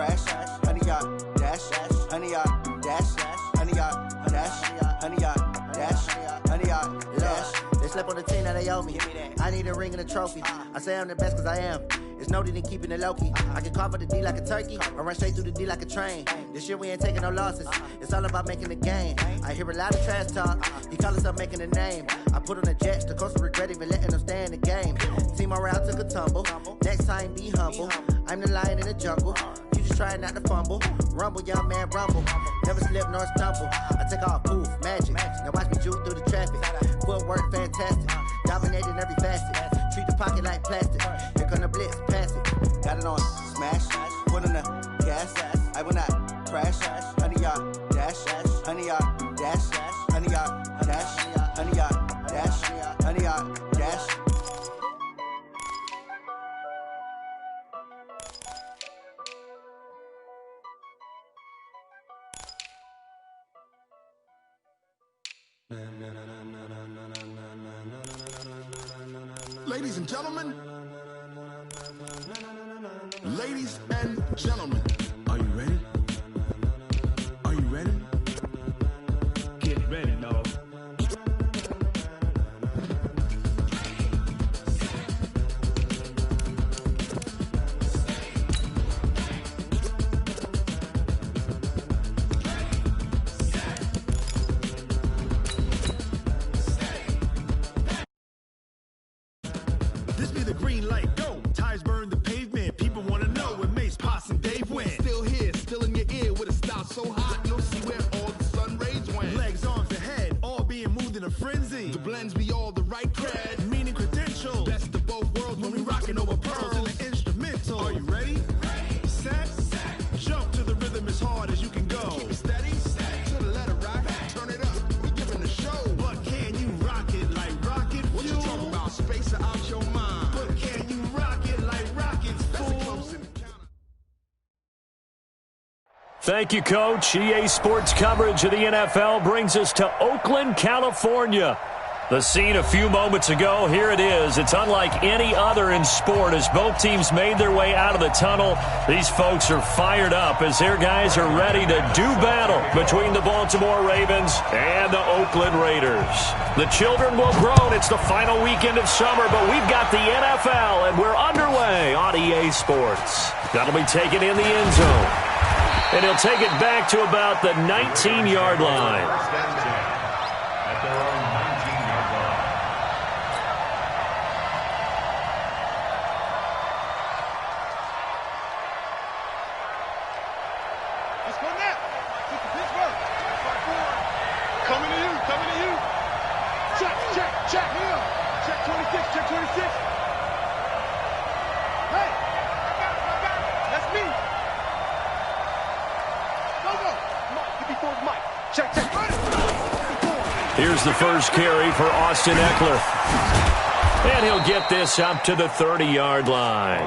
crash, 100 yard dash, 100 yard dash, 100 yard dash, 100 yard dash, 100 yard dash. They slept on the team, now they owe me. I need a ring and a trophy. I say I'm the best cause I am. It's no need in keeping it low-key. I can carve up the D like a turkey or run straight through the D like a train. This year we ain't taking no losses. It's all about making the game. I hear a lot of trash talk. You call us up making a name. I put on the Jets. The coach will regret even letting them stay in the game. Team morale took a tumble. Next time be humble. I'm the lion in the jungle. You just trying not to fumble. Rumble, young man, rumble. Never slip nor stumble. I take off, poof, magic. Now watch me juke through the traffic. Footwork fantastic. Dominating every facet. Treat the pocket like plastic. Here come the blitz, pass it. Got it on smash. Put on the gas. I will not crash. 100 yard dash. 100 yard dash. 100 yard dash. 100 yard dash. 100 yard dash. Ladies and gentlemen, ladies and gentlemen, are you ready? Are you ready? Get ready, no. This be the green light, go. Tires burn the pavement. People want to know when Mace, Potts, and Dave went. Still here, still in your ear with a style so hot, you'll see where all the sun rays went. Legs, arms, and head, all being moved in a frenzy. The blends be all the right cred, meaning credentials. Best of both worlds when we rocking over pearls in the instrumental. Are you ready? Set. Jump to the rhythm as hard as you can go. Keep it steady, to the letter rock. Turn it up, we giving the show. But can you rock it like rocket fuel? What you talking about? Space out your mind. Thank you, Coach. EA Sports coverage of the NFL brings us to Oakland, California. The scene a few moments ago, here it is. It's unlike any other in sport as both teams made their way out of the tunnel. These folks are fired up as their guys are ready to do battle between the Baltimore Ravens and the Oakland Raiders. The children will groan. It's the final weekend of summer, but we've got the NFL, and we're underway on EA Sports. That'll be taken in the end zone. And he'll take it back to about the 19-yard line. At their own 19-yard line. Let's go now. Pittsburgh. Coming to you. Coming to you. Check. Here. Check 26. Check 26. Hey. I got it. That's me. Check. Here's the first carry for Austin Eckler. And he'll get this up to the 30-yard line.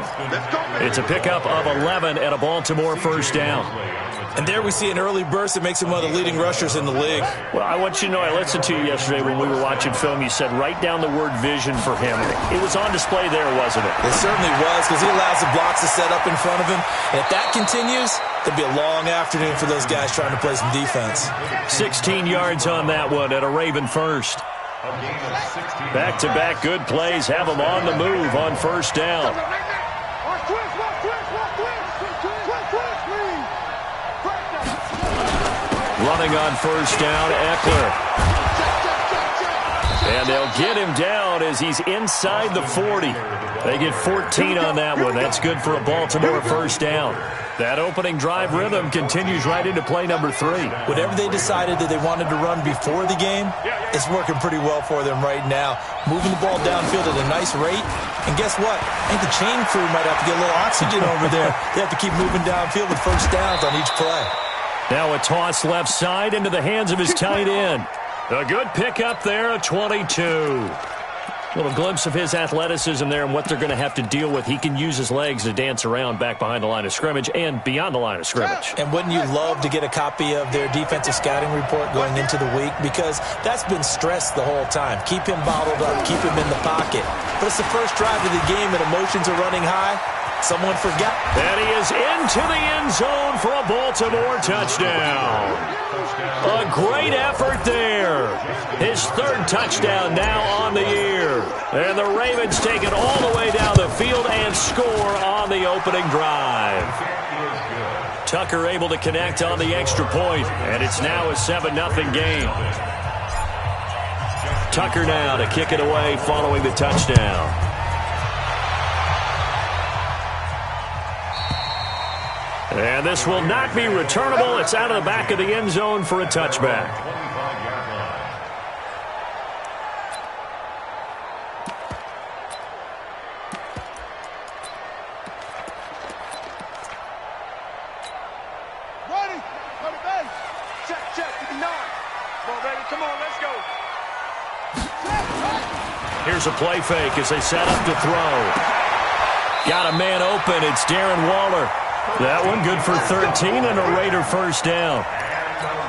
It's a pickup of 11 at a Baltimore first down. And there we see an early burst that makes him one of the leading rushers in the league. Well, I want you to know, I listened to you yesterday when we were watching film. You said write down the word vision for him. It was on display there, wasn't it? It certainly was, because he allows the blocks to set up in front of him. And if that continues, there'll be a long afternoon for those guys trying to play some defense. 16 yards on that one at a Raven first. Back-to-back good plays have them on the move on first down. Running on first down, Eckler. And they'll get him down as he's inside the 40. They get 14 on that one. That's good for a Baltimore first down. That opening drive rhythm continues right into play number 3. Whatever they decided that they wanted to run before the game, it's working pretty well for them right now. Moving the ball downfield at a nice rate. And guess what? I think the chain crew might have to get a little oxygen over there. They have to keep moving downfield with first downs on each play. Now a toss left side into the hands of his tight end. A good pickup there, a 22. Little glimpse of his athleticism there and what they're going to have to deal with. He can use his legs to dance around back behind the line of scrimmage and beyond the line of scrimmage. And wouldn't you love to get a copy of their defensive scouting report going into the week? Because that's been stressed the whole time. Keep him bottled up. Keep him in the pocket. But it's the first drive of the game and emotions are running high. Someone forgot. And he is into the end zone for a Baltimore touchdown. A great effort there. His third touchdown now on the year. And the Ravens take it all the way down the field and score on the opening drive. Tucker able to connect on the extra point, and it's now a 7-0 game. Tucker now to kick it away following the touchdown. And this will not be returnable. It's out of the back of the end zone for a touchback. Ready? Ready, base. Check, check. 59. Come on, baby. Come on, let's go. Here's a play fake as they set up to throw. Got a man open. It's Darren Waller. That one good for 13 and a Raider first down.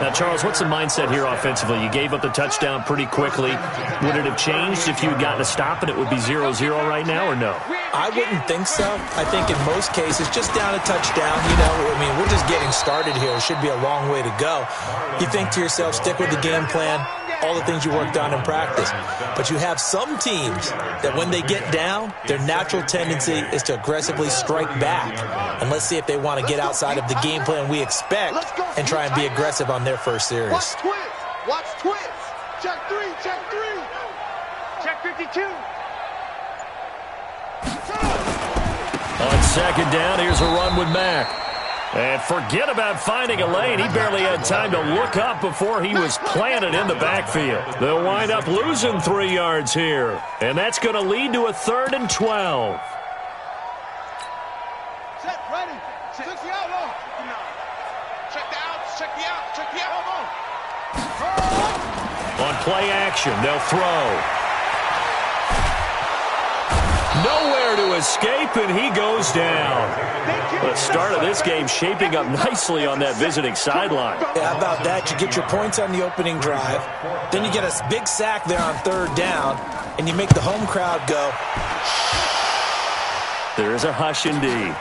Now, Charles, what's the mindset here offensively? You gave up the touchdown pretty quickly. Would it have changed if you had gotten a stop and it would be 0-0 right now, or no? I wouldn't think so. I think in most cases, just down a touchdown, you know, I mean, we're just getting started here. It should be a long way to go. You think to yourself, stick with the game plan, all the things you worked on in practice. But you have some teams that when they get down, their natural tendency is to aggressively strike back. And let's see if they want to get outside of the game plan we expect and try and be aggressive on their first series. Watch twist. Watch twist. Check 3. Check 3. Check 52. On second down, here's a run with Mack. And forget about finding a lane. He barely had time to look up before he was planted in the backfield. They'll wind up losing 3 yards here. And that's going to lead to a 3rd and 12. Set, ready. Check the out, no. Check the outs. Check the out. Check the out. On play action, they'll throw. Nowhere to escape, and he goes down. The start of this game shaping up nicely on that visiting sideline. Yeah, how about that? You get your points on the opening drive. Then you get a big sack there on 3rd down, and you make the home crowd go. There is a hush indeed.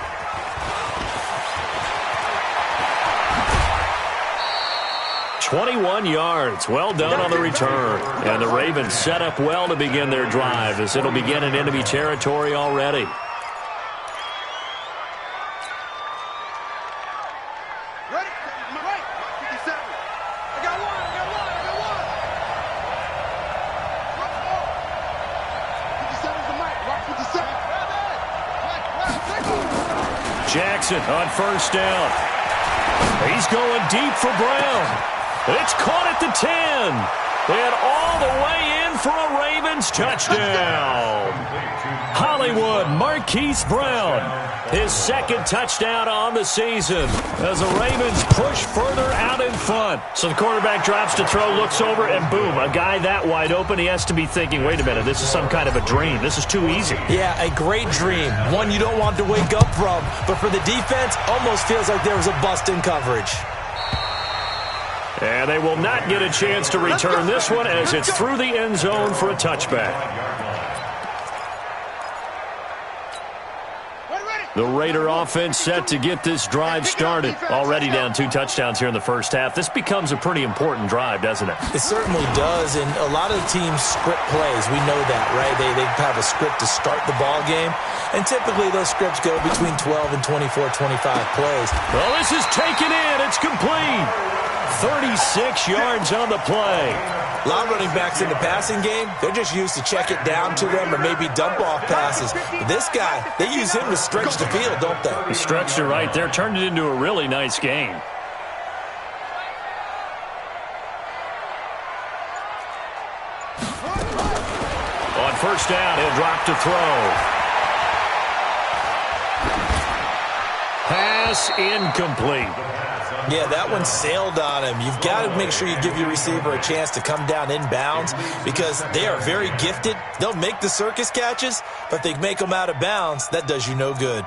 "21 yards. Well done on the return. And the Ravens set up well to begin their drive as it'll begin in enemy territory already. Ready? My right. 57. I got one. I got one. I got one. 57's the mic. Rock 57. Jackson on first down. He's going deep for Brown. It's caught at the 10. And all the way in for a Ravens touchdown. Hollywood Marquise Brown, his 2nd touchdown on the season as the Ravens push further out in front. So the quarterback drops to throw, looks over, and boom, a guy that wide open, he has to be thinking, wait a minute, this is some kind of a dream. This is too easy. Yeah, a great dream. One you don't want to wake up from. But for the defense, almost feels like there was a bust in coverage. And they will not get a chance to return this one as it's through the end zone for a touchback. The Raider offense set to get this drive started. Already down 2 touchdowns here in the first half. This becomes a pretty important drive, doesn't it? It certainly does, and a lot of the teams script plays. We know that, right? They have a script to start the ball game, and typically those scripts go between 12 and 24, 25 plays. Well, this is taken in. It's complete. 36 yards on the play. A lot of running backs in the passing game, they're just used to check it down to them or maybe dump off passes. But this guy, they use him to stretch the field, don't they? He stretched it right there, turned it into a really nice game. On first down, he'll drop to throw. Pass incomplete. Yeah, that one sailed on him. You've got to make sure you give your receiver a chance to come down inbounds because they are very gifted. They'll make the circus catches, but they make them out of bounds. That does you no good.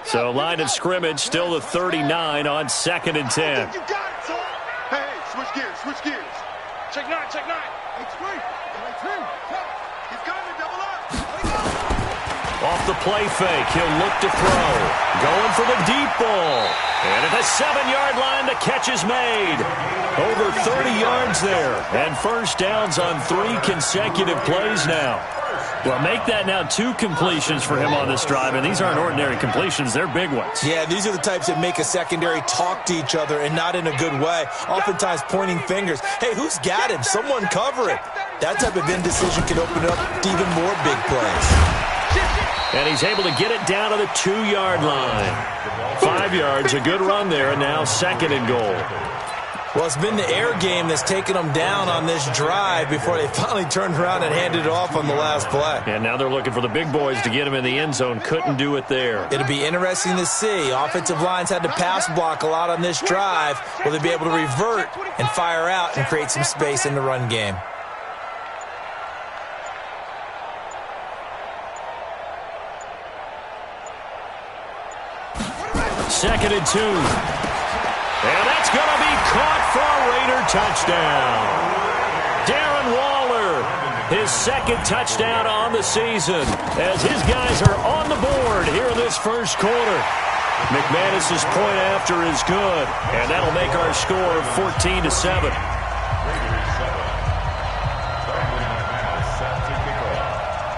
So line of scrimmage still the 39 on 2nd and 10. You got it, son. Hey, switch gears, switch gears. Check 9, check 9. It's free. He's got to double up. Off the play fake, he'll look to throw. Going for the deep ball. And at the 7-yard line, the catch is made. Over 30 yards there. And first downs on 3 consecutive plays now. Well, make that now 2 completions for him on this drive, and these aren't ordinary completions. They're big ones. Yeah, these are the types that make a secondary talk to each other and not in a good way, oftentimes pointing fingers. Hey, who's got him? Someone cover it. That type of indecision can open up to even more big plays. And he's able to get it down to the 2-yard line. 5 yards, a good run there, and now 2nd and goal. Well, it's been the air game that's taken them down on this drive before they finally turned around and handed it off on the last play. And now they're looking for the big boys to get him in the end zone. Couldn't do it there. It'll be interesting to see. Offensive lines had to pass block a lot on this drive. Will they be able to revert and fire out and create some space in the run game? Second and 2. And that's going to be caught for a Raider touchdown. Darren Waller, his 2nd touchdown on the season, as his guys are on the board here in this first quarter. McManus's point after is good, and that'll make our score 14-7.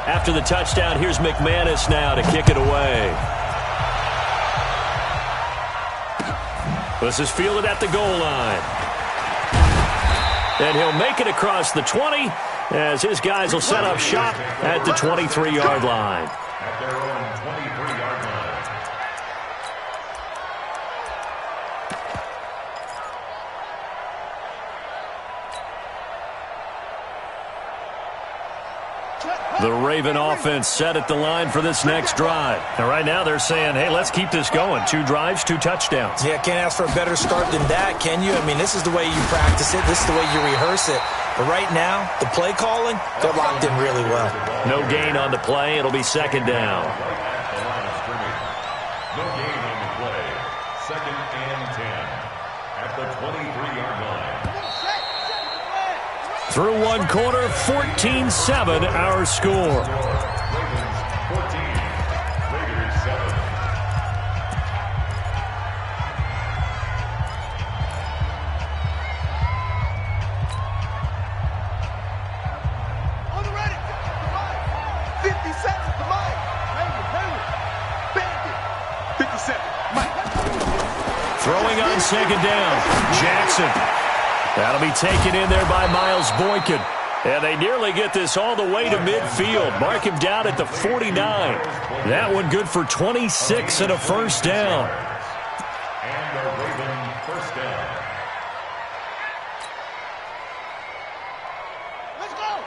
After the touchdown, here's McManus now to kick it away. This is fielded at the goal line. And he'll make it across the 20 as his guys will set up shop at the 23-yard line. At their own 23-yard line. The Raven offense set at the line for this next drive. And right now they're saying, hey, let's keep this going. 2 drives, 2 touchdowns. Yeah, can't ask for a better start than that, can you? I mean, this is the way you practice it. This is the way you rehearse it. But right now, the play calling, they're locked in really well. No gain on the play. It'll be 2nd down. No gain on the play. 2nd and 10 at the 23-yard line. Through 1 quarter, 14-7 our score. Ravens 14, Raiders 7. On the ready. 57, the Mike. Bandit. 57, Mike. Throwing on 2nd down, Jackson. That'll be taken in there by Miles Boykin. And they nearly get this all the way to midfield. Mark him down at the 49. That one good for 26 and a first down. And a Raven first down. Let's go.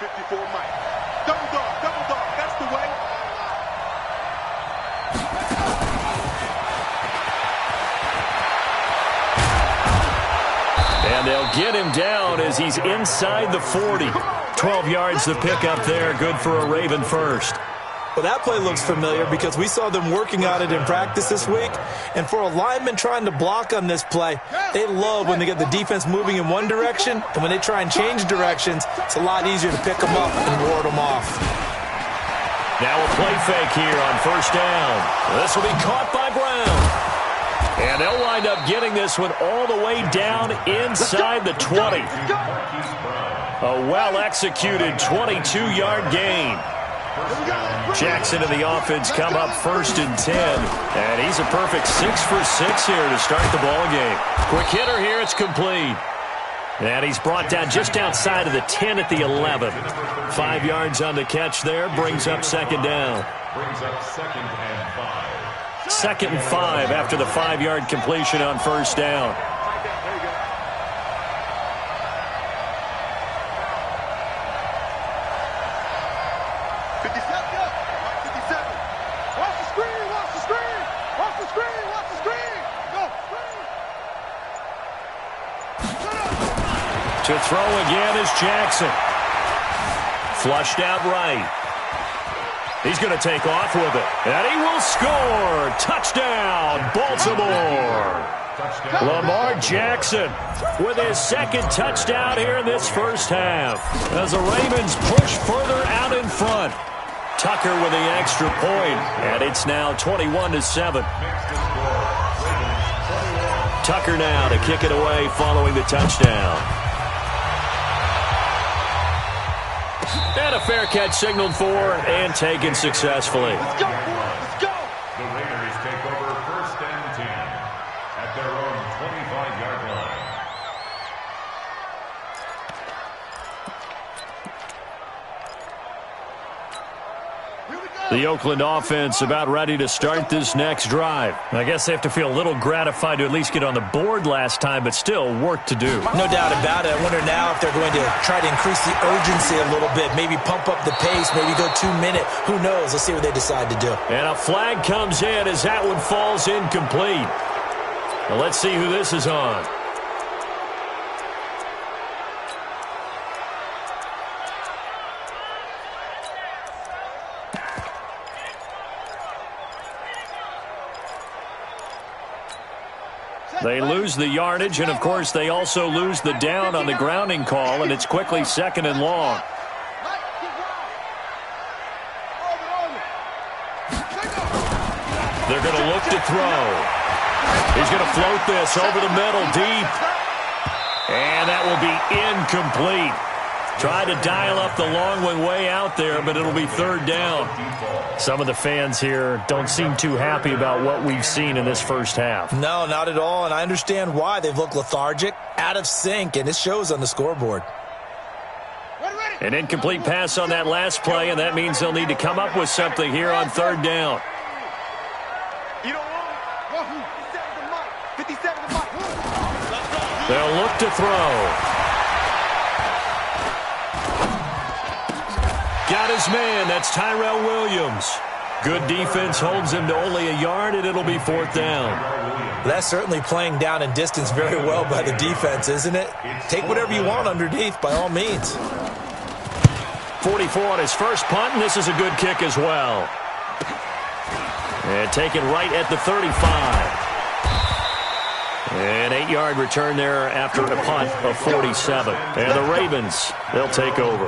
54, Mike. Double dog. That's the way. And they'll get him down as he's inside the 40. 12 yards to pick up there. Good for a Raven first. Well, that play looks familiar because we saw them working on it in practice this week. And for a lineman trying to block on this play, they love when they get the defense moving in one direction. And when they try and change directions, it's a lot easier to pick them up and ward them off. Now a play fake here on first down. This will be caught by Brown. And they'll wind up getting this one all the way down inside the 20. A well-executed 22-yard gain. Jackson and the offense come up 1st and 10. And he's a perfect 6 for 6 here to start the ball game. Quick hitter here, it's complete. And he's brought down just outside of the 10 at the 11. 5 yards on the catch there, brings up 2nd down. Brings up 2nd and 5. 2nd and 5 after the 5-yard completion on first down. To throw again is Jackson. Flushed out right. He's going to take off with it. And he will score. Touchdown, Baltimore. Lamar Jackson with his 2nd touchdown here in this first half. As the Ravens push further out in front. Tucker with the extra point, and it's now 21-7. Tucker now to kick it away following the touchdown. And a fair catch signaled for and taken successfully. Let's go, boys. Let's go. The Raiders take over 1st and 10 at their own 25-yard line. The Oakland offense about ready to start this next drive. I guess they have to feel a little gratified to at least get on the board last time, but still work to do. No doubt about it. I wonder now if they're going to try to increase the urgency a little bit, maybe pump up the pace, maybe go 2-minute. Who knows? Let's see what they decide to do. And a flag comes in as that one falls incomplete. Now let's see who this is on. They lose the yardage, and, of course, they also lose the down on the grounding call, and it's quickly 2nd and long. They're going to look to throw. He's going to float this over the middle deep, and that will be incomplete. Tried to dial up the long one way out there, but it'll be 3rd down. Some of the fans here don't seem too happy about what we've seen in this first half. No, not at all, and I understand why. They've looked lethargic, out of sync, and it shows on the scoreboard. An incomplete pass on that last play, and that means they'll need to come up with something here on 3rd down. They'll look to throw. Got his man. That's Tyrell Williams. Good defense holds him to only a yard, and it'll be 4th down. That's certainly playing down in distance very well by the defense, isn't it? Take whatever you want underneath, by all means. 44 on his first punt, and this is a good kick as well. And taken right at the 35. An 8-yard return there after a punt of 47. And the Ravens, they'll take over.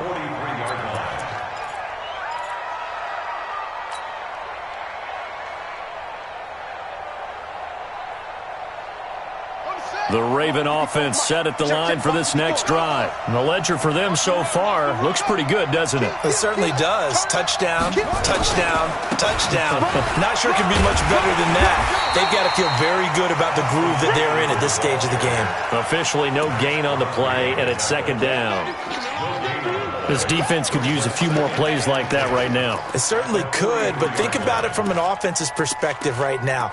The Raven offense set at the line for this next drive. And the ledger for them so far looks pretty good, doesn't it? It certainly does. Touchdown, touchdown, touchdown. Not sure it can be much better than that. They've got to feel very good about the groove that they're in at this stage of the game. Officially no gain on the play, and it's 2nd down. This defense could use a few more plays like that right now. It certainly could, but think about it from an offense's perspective right now.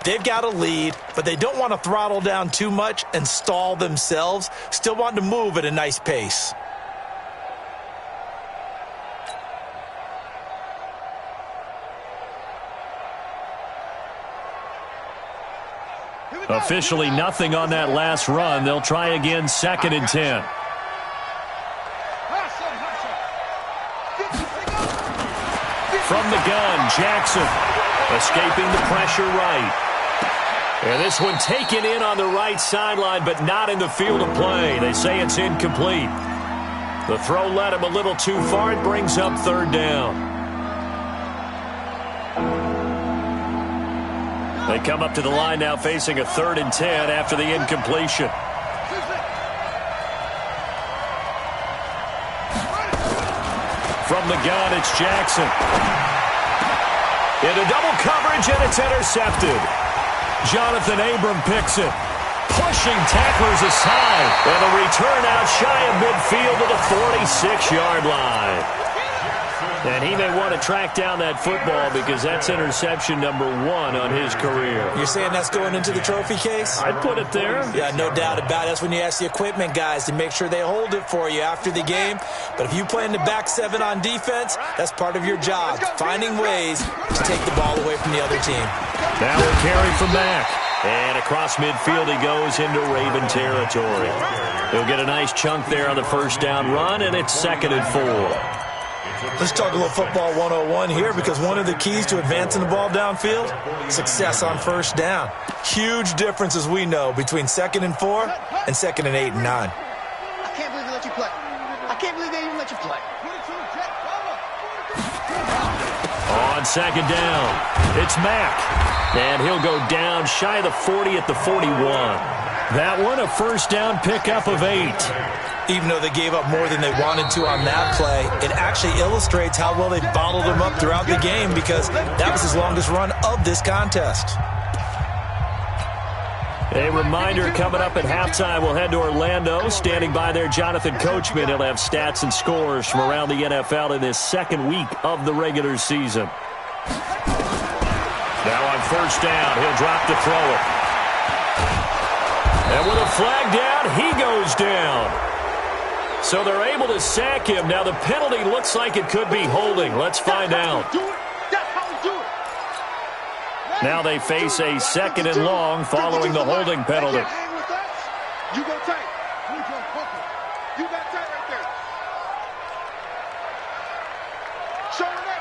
They've got a lead, but they don't want to throttle down too much and stall themselves. Still want to move at a nice pace. Officially nothing on that last run. They'll try again 2nd and 10. From the gun, Jackson escaping the pressure right. And this one taken in on the right sideline, but not in the field of play. They say it's incomplete. The throw led him a little too far. It brings up 3rd down. They come up to the line now facing a 3rd and 10 after the incompletion. From the gun, it's Jackson. Into double coverage, and it's intercepted. Jonathan Abram picks it. Pushing tacklers aside. And a return out shy of midfield to the 46-yard line. And he may want to track down that football because that's interception number 1 on his career. You're saying that's going into the trophy case? I'd put it there. Yeah, no doubt about it. That's when you ask the equipment guys to make sure they hold it for you after the game. But if you play in the back 7 on defense, that's part of your job, finding ways to take the ball away from the other team. Now a carry from Mack. And across midfield he goes into Raven territory. He'll get a nice chunk there on the first down run, and it's 2nd and 4. Let's talk a little football 101 here, because one of the keys to advancing the ball downfield, success on first down. Huge difference, as we know, between 2nd and 4 and 2nd and 8 and 9. I can't believe they let you play. I can't believe they even let you play. second down. It's Mack. And he'll go down shy of the 40 at the 41. That one, a first down pickup of 8. Even though they gave up more than they wanted to on that play, it actually illustrates how well they bottled him up throughout the game because that was his longest run of this contest. A reminder coming up at halftime, we'll head to Orlando. Standing by there, Jonathan Coachman. He'll have stats and scores from around the NFL in this second week of the regular season. Now on first down, he'll drop to throw it. And with a flag down, he goes down. So they're able to sack him. Now the penalty looks like it could be holding. Let's find out. Now they face a second and long following the holding penalty. You go tight. You got tight right there. Showing up.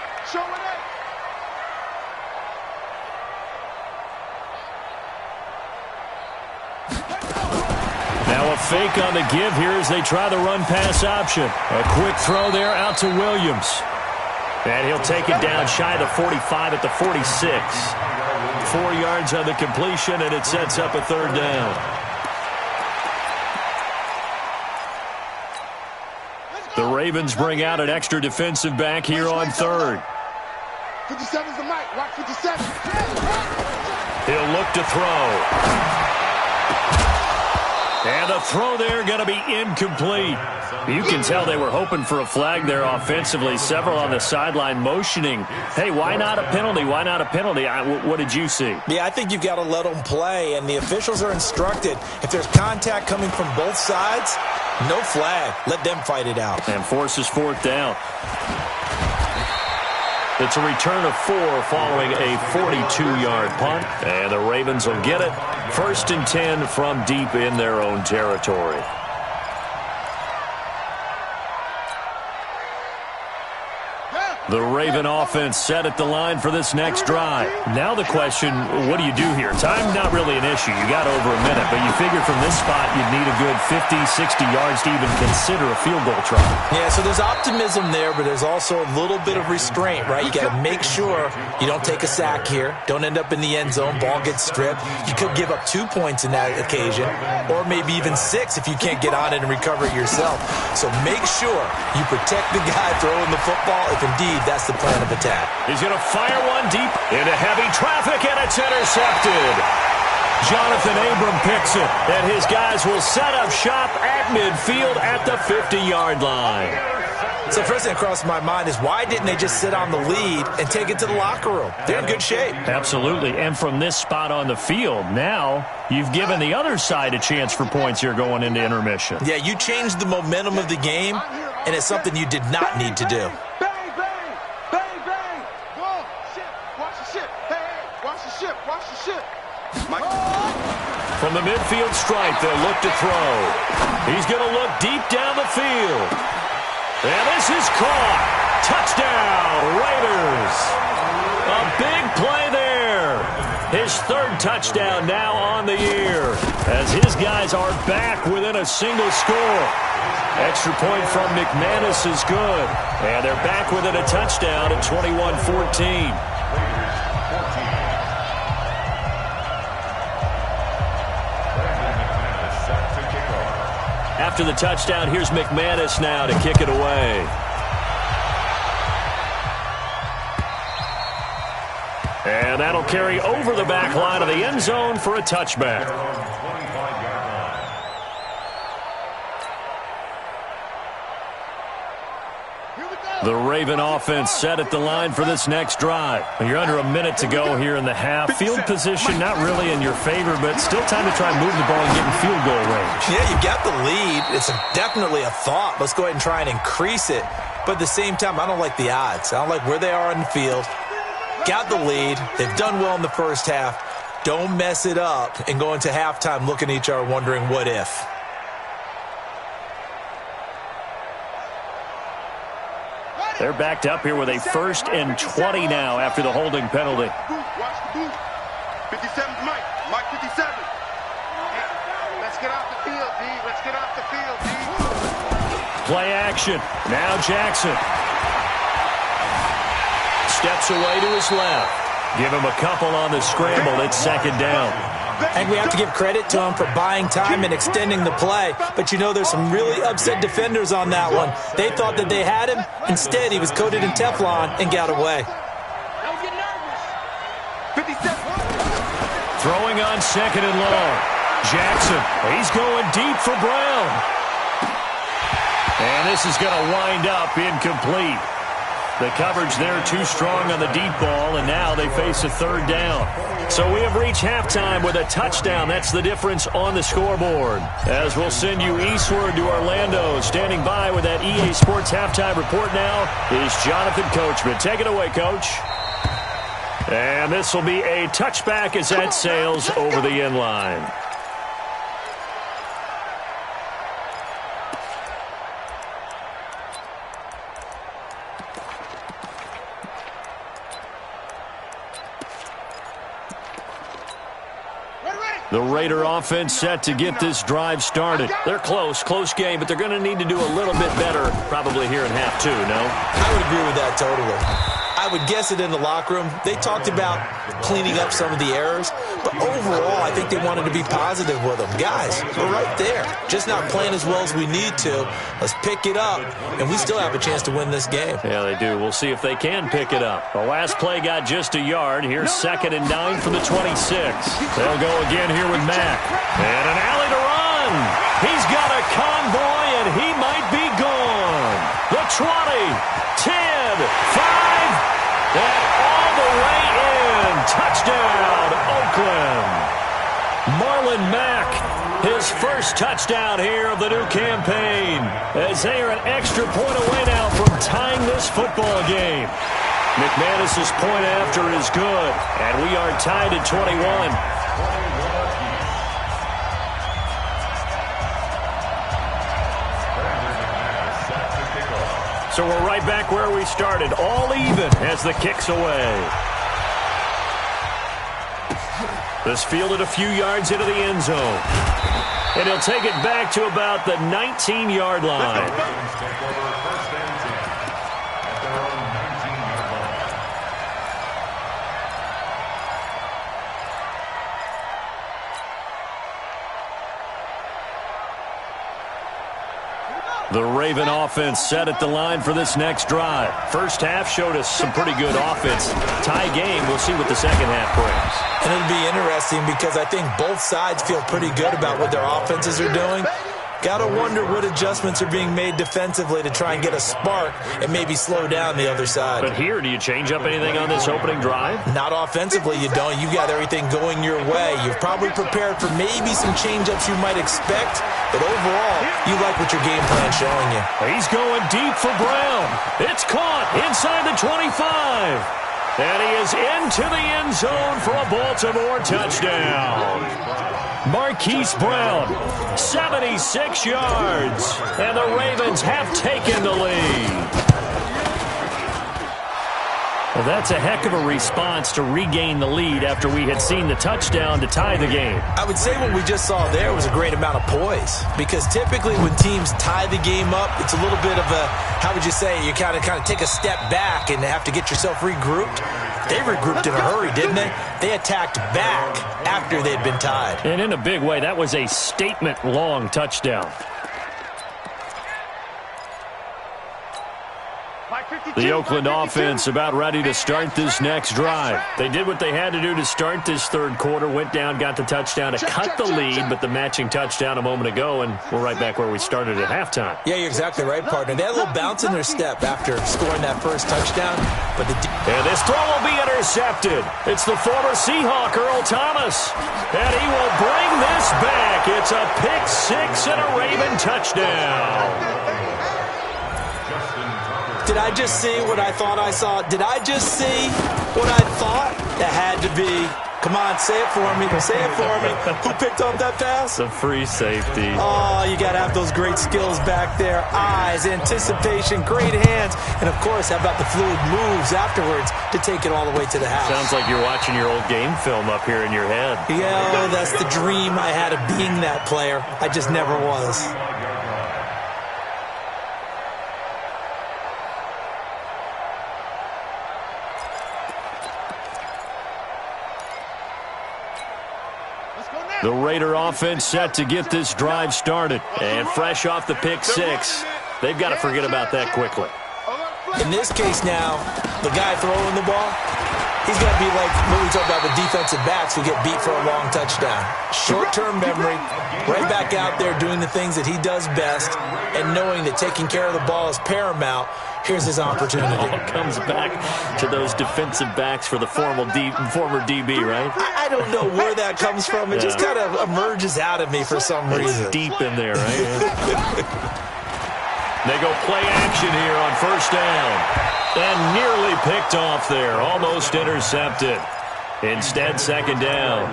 Now a fake on the give here as they try the run-pass option. A quick throw there out to Williams. And he'll take it down shy of the 45 at the 46. 4 yards on the completion, and it sets up a third down. The Ravens bring out an extra defensive back here on third. 57's the mic. Watch 57. He'll look to throw. And the throw there going to be incomplete. You can tell they were hoping for a flag there offensively. Several on the sideline motioning, hey, why not a penalty? Why not a penalty? What did you see? Yeah, I think you've got to let them play, and the officials are instructed. If there's contact coming from both sides, no flag. Let them fight it out. And forces fourth down. It's a return of 4 following a 42-yard punt. And the Ravens will get it. 1st and 10 from deep in their own territory. The Raven offense set at the line for this next drive. Now the question, what do you do here? Time's not really an issue. You got over a minute, but you figure from this spot you'd need a good 50, 60 yards to even consider a field goal try. Yeah, so there's optimism there, but there's also a little bit of restraint, right? You got to make sure you don't take a sack here. Don't end up in the end zone. Ball gets stripped. You could give up 2 points in that occasion, or maybe even 6 if you can't get on it and recover it yourself. So make sure you protect the guy throwing the football if indeed that's the plan of attack. He's going to fire one deep into heavy traffic, and it's intercepted. Jonathan Abram picks it, and his guys will set up shop at midfield at the 50-yard line. So first thing that crossed my mind is why didn't they just sit on the lead and take it to the locker room? They're in good shape. Absolutely, and from this spot on the field, now you've given the other side a chance for points here going into intermission. Yeah, you changed the momentum of the game, and it's something you did not need to do. From the midfield stripe, they'll look to throw. He's going to look deep down the field. And this is caught. Touchdown, Raiders. A big play there. His 3rd touchdown now on the year as his guys are back within a single score. Extra point from McManus is good. And they're back within a touchdown at 21-14. After the touchdown, here's McManus now to kick it away. And that'll carry over the back line of the end zone for a touchback. The Raven offense set at the line for this next drive. You're under a minute to go here in the half. Field position not really in your favor, but still time to try and move the ball and get in field goal range. Yeah, you got the lead. It's definitely a thought. Let's go ahead and try and increase it. But at the same time, I don't like the odds. I don't like where they are on the field. Got the lead. They've done well in the first half. Don't mess it up and go into halftime looking at each other wondering what if. They're backed up here with a 1st and 20 now after the holding penalty. Watch the booth. 57's Mike. Mike 57. Let's get off the field, D. Let's get off the field, D. Play action. Now Jackson. steps away to his left. Give him a couple on the scramble. It's second down. And we have to give credit to him for buying time and extending the play. But you know, there's some really upset defenders on that one. They thought that they had him. Instead, he was coated in Teflon and got away. Throwing on second and long. Jackson, he's going deep for Brown. And this is going to wind up incomplete. The coverage there too strong on the deep ball, and now they face a third down. So we have reached halftime with a touchdown. That's the difference on the scoreboard. As we'll send you eastward to Orlando. Standing by with that EA Sports halftime report now is Jonathan Coachman. Take it away, Coach. And this will be a touchback as that sails over the end line. The Raider offense set to get this drive started. They're close game, but they're going to need to do a little bit better probably here in half two, no? I would agree with that totally. I would guess it in the locker room. They talked about cleaning up some of the errors, but overall, I think they wanted to be positive with them. Guys, we're right there. Just not playing as well as we need to. Let's pick it up, and we still have a chance to win this game. Yeah, they do. We'll see if they can pick it up. The last play got just a yard. Here's 2nd and 9 from the 26. They'll go again here with Mack. And an alley to run. He's got a convoy, and he might be gone. The 20, 10, 5, and all the way in. Touchdown, Oakland. Marlon Mack, his first touchdown here of the new campaign, as they are an extra point away now from tying this football game. McManus's point after is good, and we are tied at 21. So we're right back where we started, all even as the kick's away. This fielded a few yards into the end zone. And he'll take it back to about the 19-yard line. The Raven offense set at the line for this next drive. First half showed us some pretty good offense. Tie game, we'll see what the second half brings. And it'll be interesting because I think both sides feel pretty good about what their offenses are doing. Got to wonder what adjustments are being made defensively to try and get a spark and maybe slow down the other side. But here, do you change up anything on this opening drive? Not offensively, you don't. You got everything going your way. You've probably prepared for maybe some change-ups you might expect, but overall, you like what your game plan's showing you. He's going deep for Brown. It's caught inside the 25. And he is into the end zone for a Baltimore touchdown. Marquise Brown, 76 yards, and the Ravens have taken the lead. Well, that's a heck of a response to regain the lead after we had seen the touchdown to tie the game. I would say what we just saw there was a great amount of poise, because typically when teams tie the game up, it's a little bit of a, how would you say, you kind of take a step back and have to get yourself regrouped. They regrouped in a hurry, didn't they? They attacked back after they'd been tied. And in a big way, that was a statement-long touchdown. The Oakland offense about ready to start this next drive. They did what they had to do to start this third quarter, went down, got the touchdown to cut the lead, but the matching touchdown a moment ago, and we're right back where we started at halftime. Yeah, you're exactly right, partner. They had a little bounce in their step after scoring that first touchdown. But and this throw will be intercepted. It's the former Seahawk, Earl Thomas, and he will bring this back. It's a pick six and a Raven touchdown. Did I just see what I thought I saw? Did I just see what I thought? That had to be. Come on, say it for me. Say it for me. Who picked up that pass? The free safety. Oh, you got to have those great skills back there. Eyes, anticipation, great hands. And, of course, how about the fluid moves afterwards to take it all the way to the house? Sounds like you're watching your old game film up here in your head. Yeah, that's the dream I had of being that player. I just never was. The Raider offense set to get this drive started. And fresh off the pick six, they've got to forget about that quickly. In this case now, the guy throwing the ball, he's got to be like what we talked about with defensive backs who get beat for a long touchdown. Short-term memory, right back out there doing the things that he does best, and knowing that taking care of the ball is paramount. Here's his opportunity. All comes back to those defensive backs for the former DB, right? I don't know where that comes from. It just kind of emerges out of me for some reason. Deep in there, right? They go play action here on first down. And nearly picked off there. Almost intercepted. Instead, second down.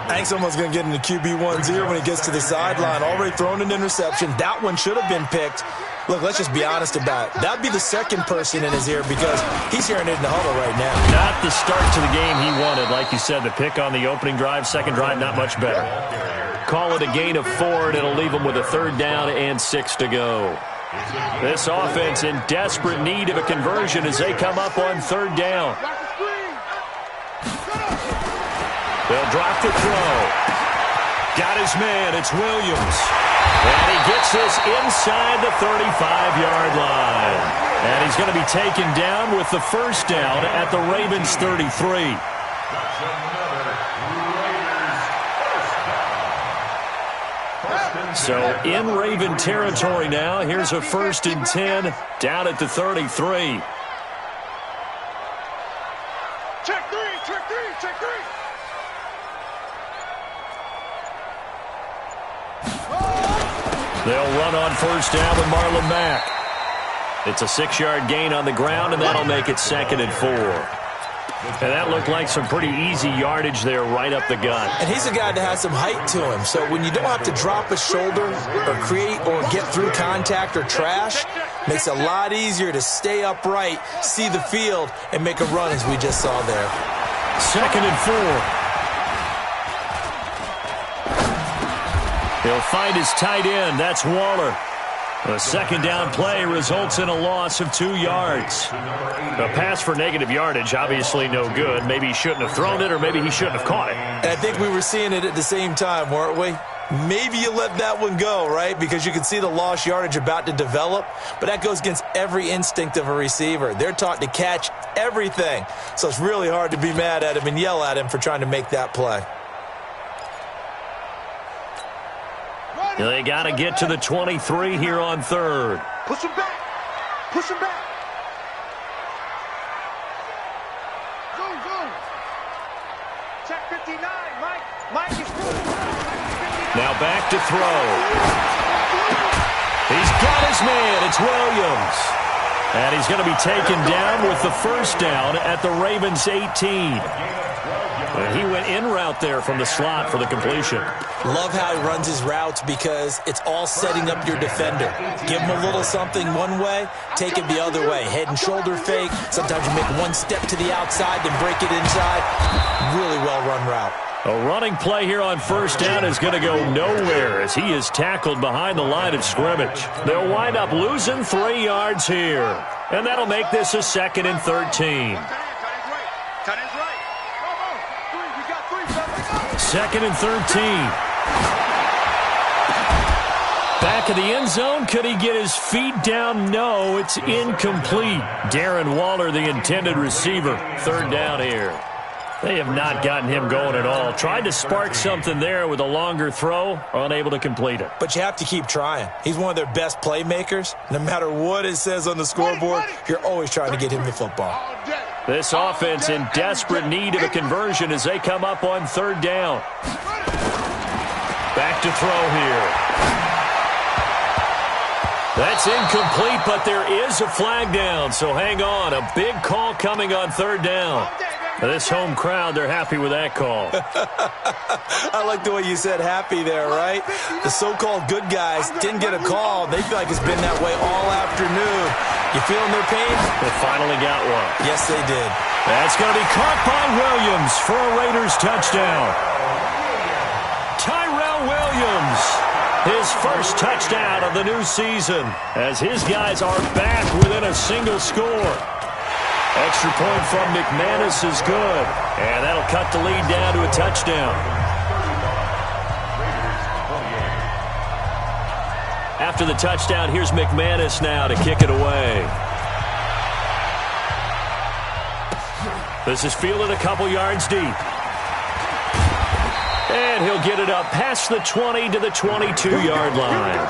I think someone's going to get into QB 1-0 when he gets to the sideline. Already thrown an interception. That one should have been picked. Look, let's just be honest about it. That would be the second person in his ear because he's hearing it in the huddle right now. Not the start to the game he wanted. Like you said, the pick on the opening drive, second drive, not much better. Call it a gain of 4, and it'll leave them with a third down and 6 to go. This offense in desperate need of a conversion as they come up on third down. They'll drop the throw. Got his man. It's Williams. And he gets this inside the 35-yard line. And he's going to be taken down with the first down at the Ravens 33. So in Raven territory now. Here's a 1st and 10 down at the 33. Check three. They'll run on first down with Marlon Mack. It's a 6-yard gain on the ground, and that'll make it 2nd and 4. And that looked like some pretty easy yardage there right up the gut. And he's a guy that has some height to him. So when you don't have to drop a shoulder or create or get through contact or trash, makes it a lot easier to stay upright, see the field, and make a run as we just saw there. 2nd and 4. He'll find his tight end. That's Waller. A second down play results in a loss of 2 yards. A pass for negative yardage, obviously no good. Maybe he shouldn't have thrown it, or maybe he shouldn't have caught it. And I think we were seeing it at the same time, weren't we? Maybe you let that one go, right? Because you can see the lost yardage about to develop. But that goes against every instinct of a receiver. They're taught to catch everything. So it's really hard to be mad at him and yell at him for trying to make that play. They got to get to the 23 here on third. Push him back. Zoom. Check 59, Mike is through. Now back to throw. He's got his man. It's Williams. And he's going to be taken down with the first down at the Ravens 18. And he went in route there from the slot for the completion. Love how he runs his routes because it's all setting up your defender. Give him a little something one way, take it the other way. Head and shoulder fake. Sometimes you make one step to the outside, then break it inside. Really well-run route. A running play here on first down is going to go nowhere as he is tackled behind the line of scrimmage. They'll wind up losing 3 yards here. And that'll make this a 2nd and 13. 2nd and 13. Back of the end zone. Could he get his feet down? No, it's incomplete. Darren Waller, the intended receiver. 3rd down here. They have not gotten him going at all. Tried to spark something there with a longer throw. Unable to complete it. But you have to keep trying. He's one of their best playmakers. No matter what it says on the scoreboard, you're always trying to get him the football. This offense in desperate need of a conversion as they come up on 3rd down. Back to throw here. That's incomplete, but there is a flag down, so hang on. A big call coming on 3rd down. This home crowd, they're happy with that call. I like the way you said happy there, right? The so-called good guys didn't get a call. They feel like it's been that way all afternoon. You feeling their pain? They finally got one. Yes, they did. That's going to be caught by Williams for a Raiders touchdown. Tyrell Williams, his first touchdown of the new season, as his guys are back within a single score. Extra point from McManus is good, and that'll cut the lead down to a touchdown. After the touchdown, here's McManus now to kick it away. This is fielded a couple yards deep. And he'll get it up past the 20 to the 22-yard line.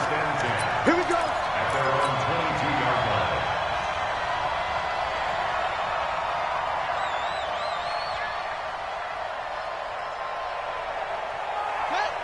Here we go. At their own 22-yard line.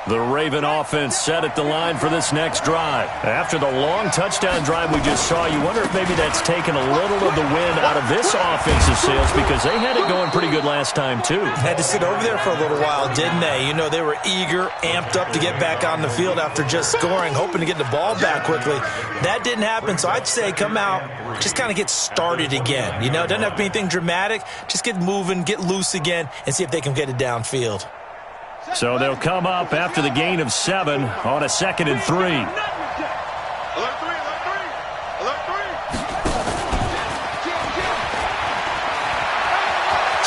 The Raven offense set at the line for this next drive. After the long touchdown drive we just saw, you wonder if maybe that's taken a little of the wind out of this offensive sails, because they had it going pretty good last time too. Had to sit over there for a little while, didn't they? You know, they were eager, amped up to get back on the field after just scoring, hoping to get the ball back quickly. That didn't happen, so I'd say come out, just kind of get started again. You know, it doesn't have to be anything dramatic. Just get moving, get loose again, and see if they can get it downfield. So they'll come up after the gain of 7 on a 2nd and 3. Alert three.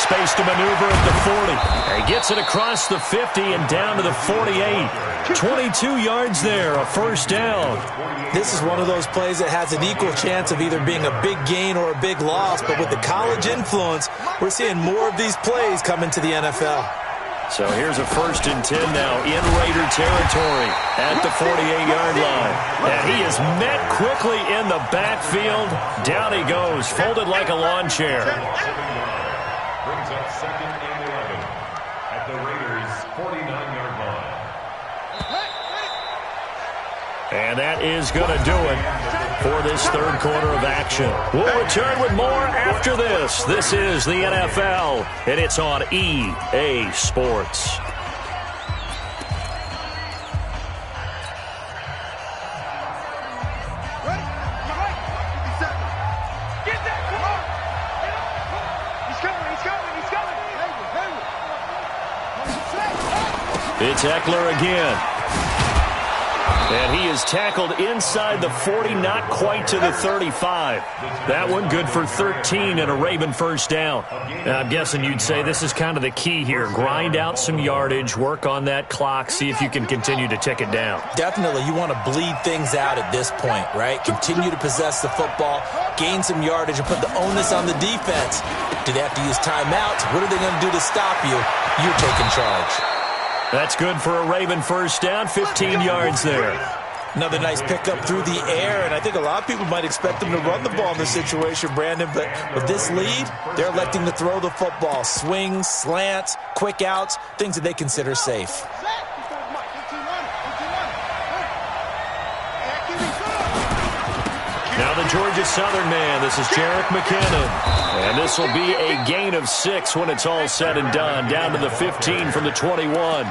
Space to maneuver at the 40. He gets it across the 50 and down to the 48. 22 yards there, a first down. This is one of those plays that has an equal chance of either being a big gain or a big loss, but with the college influence, we're seeing more of these plays come into the NFL. So here's a 1st and 10 now in Raider territory at the 48-yard line. And he is met quickly in the backfield. Down he goes, folded like a lawn chair. Brings up 2nd and 11 at the Raiders' 49-yard line. And that is going to do it for this 3rd quarter of action. We'll return with more after this. This is the NFL, and it's on EA Sports. It's Eckler again. And he is tackled inside the 40, not quite to the 35. That one good for 13 and a Raven first down. Now, I'm guessing you'd say this is kind of the key here. Grind out some yardage, work on that clock, see if you can continue to tick it down. Definitely, you want to bleed things out at this point, right? Continue to possess the football, gain some yardage, and put the onus on the defense. Do they have to use timeouts? What are they going to do to stop you? You're taking charge. That's good for a Raven first down, 15 yards there. Another nice pickup through the air, and I think a lot of people might expect them to run the ball in this situation, Brandon, but with this lead, they're electing to throw the football. Swings, slants, quick outs, things that they consider safe. Now the Georgia Southern man, this is Jerick McKinnon. And this will be a gain of 6 when it's all said and done, down to the 15 from the 21.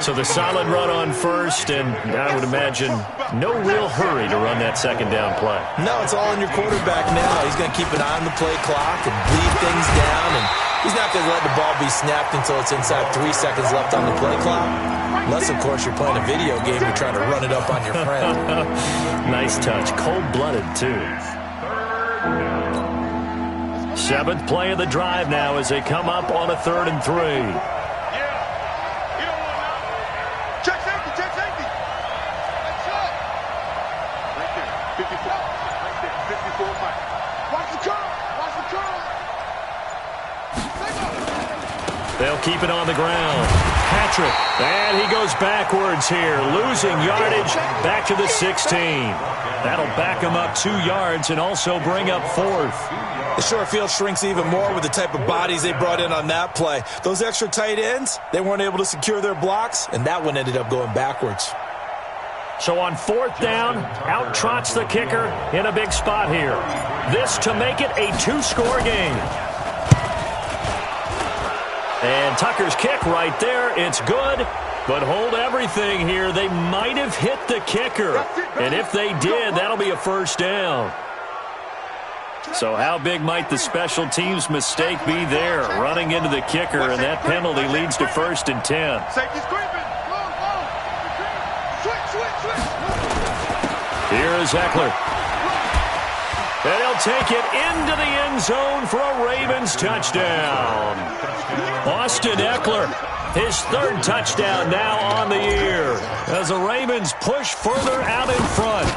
So the solid run on first, and I would imagine no real hurry to run that 2nd down play. No, it's all on your quarterback now. He's going to keep an eye on the play clock and bleed things down, and he's not going to let the ball be snapped until it's inside 3 seconds left on the play clock. Unless, of course, you're playing a video game, you're trying to run it up on your friend. Nice touch. Cold-blooded, too. 7th play of the drive now as they come up on a 3rd and 3. Check safety. Right there, 54. Right there, 54 Mike. Watch the curl. They'll keep it on the ground. Patrick, and he goes backwards here, losing yardage back to the 16. That'll back him up 2 yards and also bring up 4th. The short field shrinks even more with the type of bodies they brought in on that play. Those extra tight ends, they weren't able to secure their blocks, and that one ended up going backwards. So on 4th down, out trots the kicker in a big spot here. This to make it a 2-score game. And Tucker's kick right there, it's good. But hold everything here. They might have hit the kicker. And if they did, that'll be a first down. So how big might the special teams mistake be there, running into the kicker, and that penalty leads to 1st and 10. Safety screaming. Switch. Here is Eckler. And he'll take it into the end zone for a Ravens touchdown. Austin Eckler, his third touchdown now on the year as the Ravens push further out in front.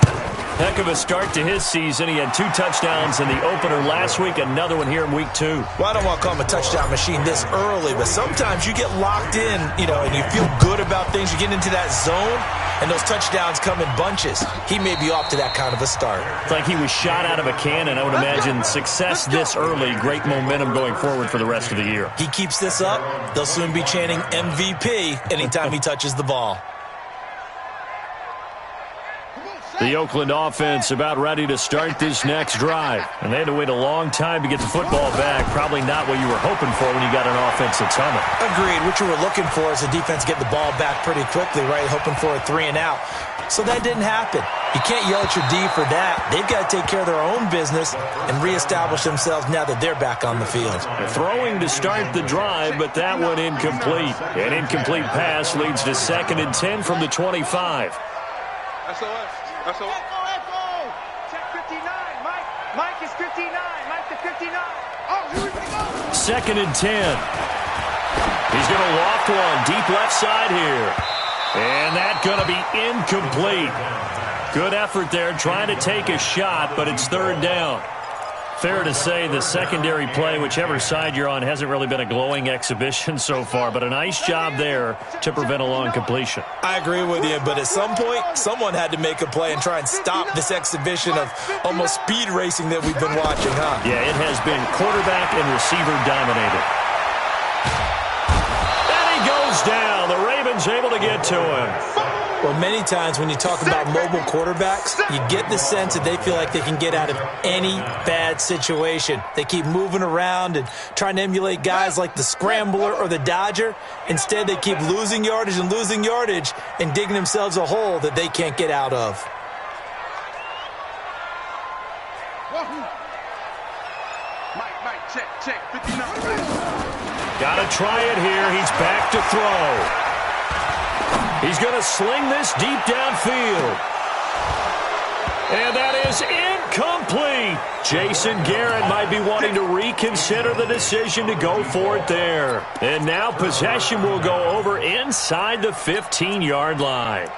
Heck of a start to his season. He had 2 touchdowns in the opener last week, another one here in week 2. Well, I don't want to call him a touchdown machine this early, but sometimes you get locked in, and you feel good about things. You get into that zone, and those touchdowns come in bunches. He may be off to that kind of a start. It's like he was shot out of a cannon. I would imagine success this early, great momentum going forward for the rest of the year. He keeps this up, they'll soon be chanting MVP anytime he touches the ball. The Oakland offense about ready to start this next drive. And they had to wait a long time to get the football back. Probably not what you were hoping for when you got an offense that's humming. Agreed. What you were looking for is the defense get the ball back pretty quickly, right? Hoping for a 3 and out. So that didn't happen. You can't yell at your D for that. They've got to take care of their own business and reestablish themselves now that they're back on the field. Throwing to start the drive, but that one incomplete. An incomplete pass leads to 2nd and 10 from the 25. That's all. Echo. Check 59. Mike is 59. Mike to 59. Oh, here we go. 2nd and 10. He's going to loft one deep left side here. And that's going to be incomplete. Good effort there trying to take a shot, but it's 3rd down. Fair to say the secondary play, whichever side you're on, hasn't really been a glowing exhibition so far, but a nice job there to prevent a long completion. I agree with you, but at some point, someone had to make a play and try and stop this exhibition of almost speed racing that we've been watching, huh? Yeah, it has been quarterback and receiver dominated. And he goes down. The Ravens able to get to him. Well, many times when you talk about mobile quarterbacks, you get the sense that they feel like they can get out of any bad situation. They keep moving around and trying to emulate guys like the Scrambler or the Dodger. Instead, they keep losing yardage and digging themselves a hole that they can't get out of. Mike, check, 59. Got to try it here. He's back to throw. He's going to sling this deep downfield. And that is incomplete. Jason Garrett might be wanting to reconsider the decision to go for it there. And now possession will go over inside the 15-yard line.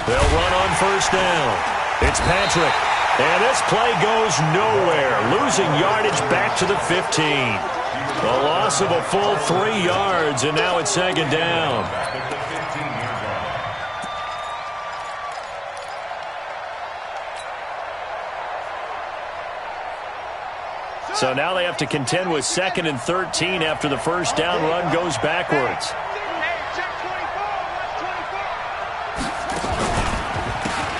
They'll run on 1st down. It's Patrick. And this play goes nowhere. Losing yardage back to the 15. A loss of a full 3 yards, and now it's 2nd down. So now they have to contend with 2nd and 13 after the 1st down run goes backwards.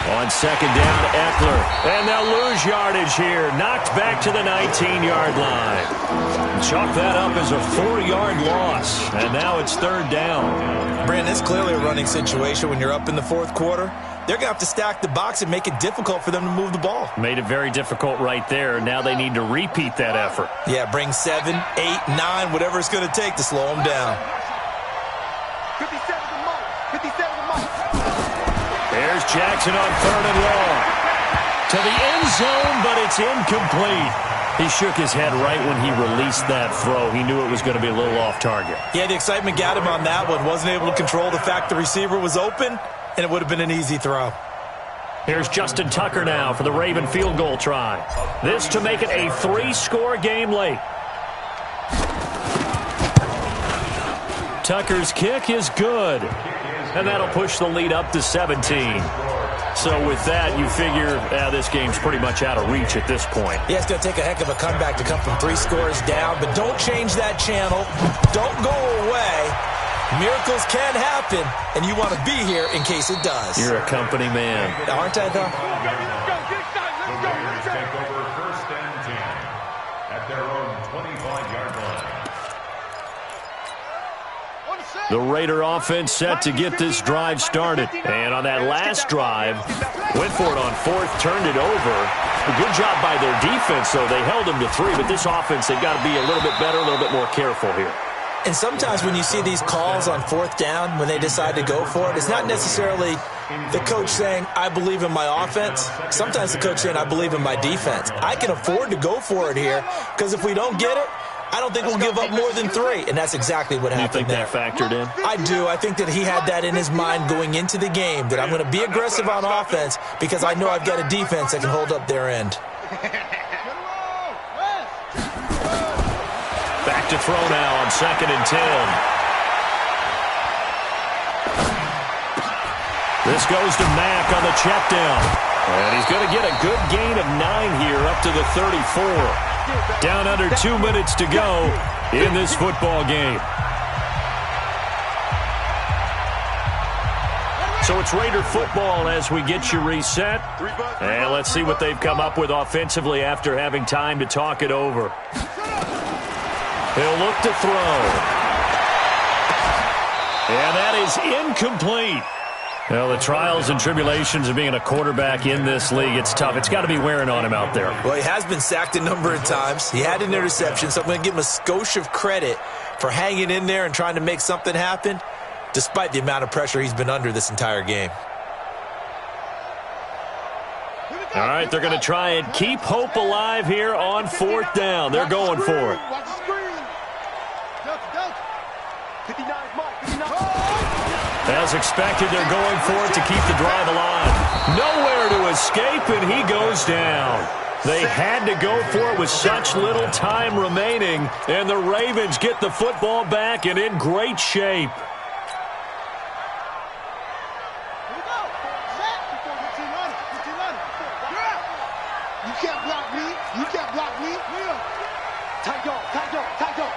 On 2nd down, Eckler. And they'll lose yardage here. Knocked back to the 19-yard line. Chalk that up as a 4-yard loss. And now it's 3rd down. Brandon, it's clearly a running situation when you're up in the 4th quarter. They're going to have to stack the box and make it difficult for them to move the ball. Made it very difficult right there. Now they need to repeat that effort. Yeah, bring 7, 8, 9, whatever it's going to take to slow them down. 57 to Mike. 57 to Mike. There's Jackson on 3rd and long. To the end zone, but it's incomplete. He shook his head right when he released that throw. He knew it was going to be a little off target. Yeah, the excitement got him on that one. Wasn't able to control the fact the receiver was open, and it would have been an easy throw. Here's Justin Tucker now for the Raven field goal try. This to make it a 3-score game late. Tucker's kick is good. And that'll push the lead up to 17. So with that, you figure this game's pretty much out of reach at this point. Yeah, it's going to take a heck of a comeback to come from 3 scores down. But don't change that channel. Don't go away. Miracles can happen, and you want to be here in case it does. You're a company man. Aren't I, though? Raiders take over 1st and 10 at their own 25-yard line. On the set. The Raider offense set to get this drive started. And on that last drive, went for it on fourth, turned it over. A good job by their defense, though. They held them to 3, but this offense, they've got to be a little bit better, a little bit more careful here. And sometimes when you see these calls on fourth down, when they decide to go for it, it's not necessarily the coach saying, I believe in my offense. Sometimes the coach saying, I believe in my defense. I can afford to go for it here because if we don't get it, I don't think we'll give up more than 3. And that's exactly what happened there. You think that factored in? I do. I think that he had that in his mind going into the game, that I'm going to be aggressive on offense because I know I've got a defense that can hold up their end. Back to throw now on 2nd and 10. This goes to Mack on the check down. And he's going to get a good gain of 9 here up to the 34. Down under 2 minutes to go in this football game. So it's Raider football as we get you reset. And let's see what they've come up with offensively after having time to talk it over. He'll look to throw. And that is incomplete. Well, the trials and tribulations of being a quarterback in this league, it's tough. It's got to be wearing on him out there. Well, he has been sacked a number of times. He had an interception, so I'm going to give him a skosh of credit for hanging in there and trying to make something happen, despite the amount of pressure he's been under this entire game. All right, they're going to try and keep hope alive here on 4th down. They're going for it. As expected, they're going for it to keep the drive alive. Nowhere to escape, and he goes down. They had to go for it with such little time remaining, and the Ravens get the football back and in great shape. You can't block me. You can't block me. Tight dog, tight dog, tight dog.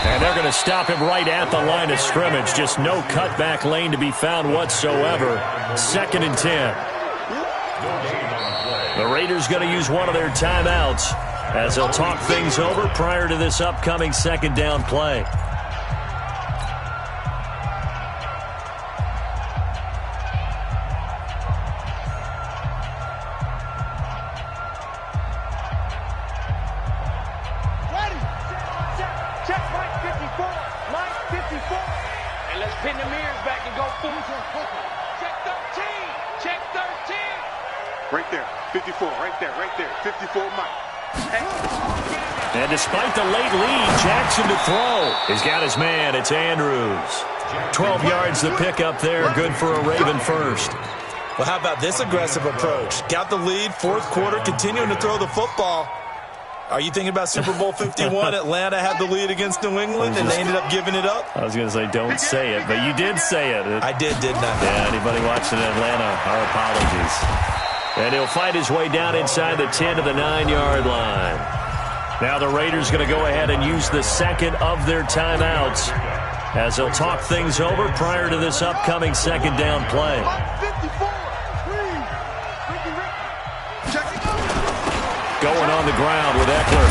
And they're going to stop him right at the line of scrimmage. Just no cutback lane to be found whatsoever. 2nd and 10. The Raiders going to use one of their timeouts as they'll talk things over prior to this upcoming 2nd down play. Right there, 54, right there, 54, Mike. And despite the late lead, Jackson to throw. He's got his man, it's Andrews. 12 yards to pick up there, good for a Raven first. Well, how about this aggressive approach? Got the lead, 4th quarter, continuing to throw the football. Are you thinking about Super Bowl 51? Atlanta had the lead against New England, and they ended up giving it up? I was going to say, don't say it, but you did say it. I did, didn't I? Yeah, anybody watching Atlanta, our apologies. And he'll fight his way down inside the 10 to the 9-yard line. Now the Raiders going to go ahead and use the 2nd of their timeouts as they'll talk things over prior to this upcoming 2nd down play. Going on the ground with Eckler.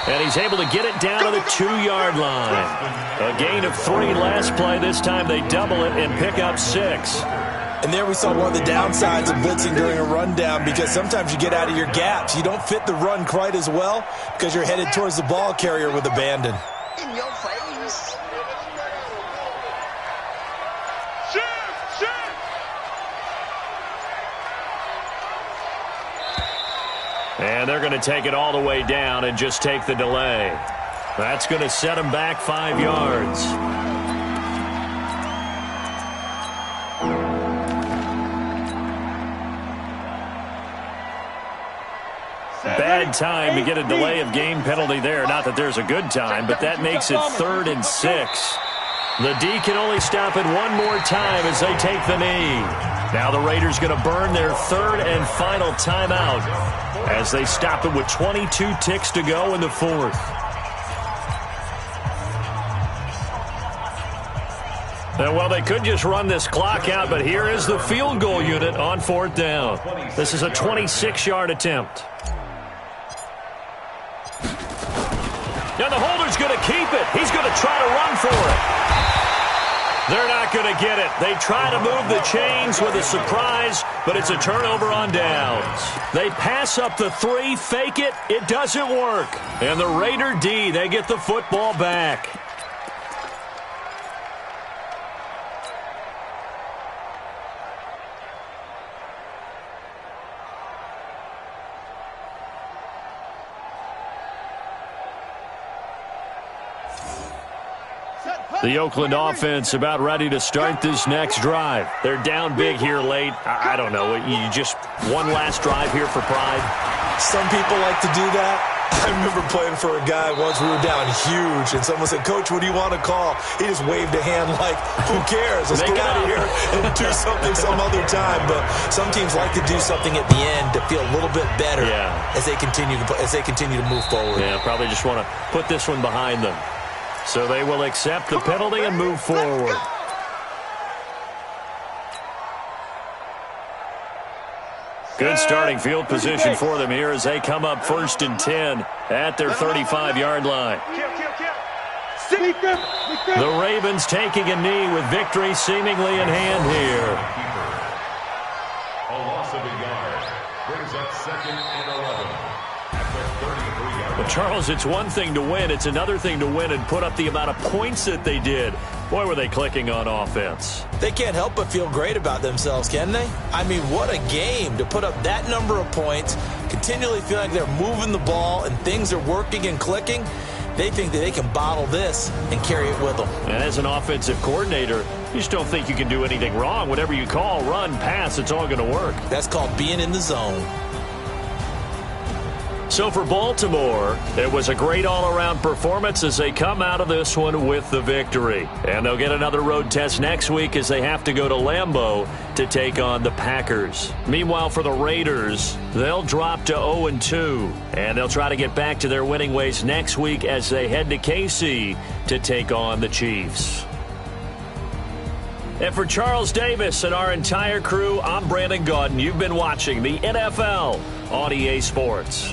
And he's able to get it down to the 2-yard line. A gain of 3 last play. This time they double it and pick up 6. And there we saw one of the downsides of blitzing during a rundown, because sometimes you get out of your gaps. You don't fit the run quite as well because you're headed towards the ball carrier with abandon. In your face. And they're going to take it all the way down and just take the delay. That's going to set them back 5 yards. Bad time to get a delay of game penalty there. Not that there's a good time, but that makes it 3rd and 6. The D can only stop it one more time as they take the knee. Now the Raiders going to burn their 3rd and final timeout as they stop it with 22 ticks to go in the 4th. And well, they could just run this clock out, but here is the field goal unit on 4th down. This is a 26-yard attempt. And the holder's going to keep it. He's going to try to run for it. They're not going to get it. They try to move the chains with a surprise, but it's a turnover on downs. They pass up the 3, fake it. It doesn't work. And the Raider D, they get the football back. The Oakland offense about ready to start this next drive. They're down big here late. I don't know. You just one last drive here for pride. Some people like to do that. I remember playing for a guy once. We were down huge, and someone said, "Coach, what do you want to call?" He just waved a hand like, "Who cares? Let's get out of here and do something some other time." But some teams like to do something at the end to feel a little bit better as they continue to move forward. Yeah, probably just want to put this one behind them. So they will accept the penalty and move forward. Good starting field position for them here as they come up 1st and 10 at their 35-yard line. The Ravens taking a knee with victory seemingly in hand here. A loss of a yard brings up 2nd and 11 at the 33-yard line. Well, Charles, it's one thing to win. It's another thing to win and put up the amount of points that they did. Boy, were they clicking on offense. They can't help but feel great about themselves, can they? I mean, what a game to put up that number of points, continually feel like they're moving the ball and things are working and clicking. They think that they can bottle this and carry it with them. And as an offensive coordinator, you just don't think you can do anything wrong. Whatever you call, run, pass, it's all going to work. That's called being in the zone. So for Baltimore, it was a great all-around performance as they come out of this one with the victory. And they'll get another road test next week as they have to go to Lambeau to take on the Packers. Meanwhile, for the Raiders, they'll drop to 0-2. And they'll try to get back to their winning ways next week as they head to KC to take on the Chiefs. And for Charles Davis and our entire crew, I'm Brandon Gaudin. You've been watching the NFL on EA Sports.